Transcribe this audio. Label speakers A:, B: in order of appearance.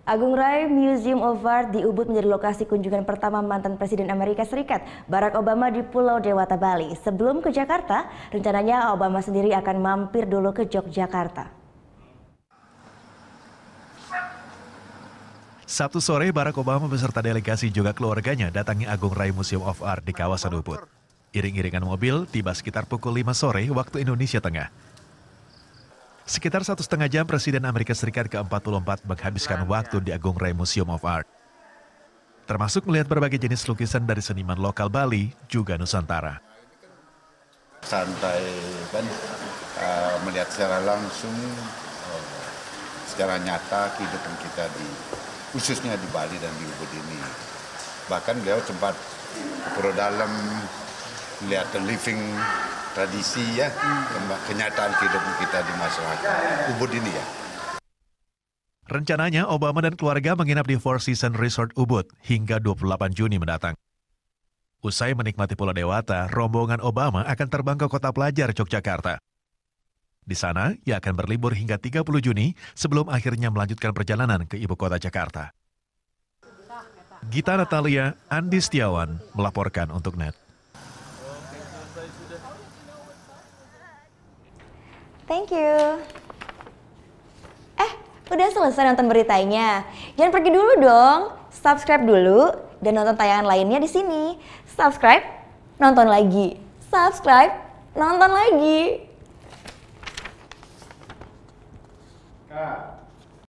A: Agung Rai Museum of Art di Ubud menjadi lokasi kunjungan pertama mantan Presiden Amerika Serikat Barack Obama di Pulau Dewata, Bali. Sebelum ke Jakarta, rencananya Obama sendiri akan mampir dulu ke Yogyakarta.
B: Sabtu sore, Barack Obama beserta delegasi juga keluarganya datangi Agung Rai Museum of Art di kawasan Ubud. Iring-iringan mobil tiba sekitar pukul 5 sore waktu Indonesia Tengah. Sekitar 1,5 jam Presiden Amerika Serikat ke-44 menghabiskan waktu di Agung Rai Museum of Art. Termasuk melihat berbagai jenis lukisan dari seniman lokal Bali juga Nusantara.
C: Santai kan, melihat secara langsung, secara nyata kehidupan kita khususnya di Bali dan di Ubud ini. Bahkan beliau sempat ke dalam melihat living tradisi ya, kenyataan kehidupan kita di masyarakat Ubud ini ya.
B: Rencananya Obama dan keluarga menginap di Four Seasons Resort Ubud hingga 28 Juni mendatang. Usai menikmati Pulau Dewata, rombongan Obama akan terbang ke kota pelajar Yogyakarta. Di sana, ia akan berlibur hingga 30 Juni sebelum akhirnya melanjutkan perjalanan ke ibu kota Jakarta. Gita Natalia, Andi Setiawan melaporkan untuk NET.
A: Thank you. Udah selesai nonton beritanya? Jangan pergi dulu dong. Subscribe dulu dan nonton tayangan lainnya di sini. Subscribe, nonton lagi. Subscribe, nonton lagi.
C: Kak.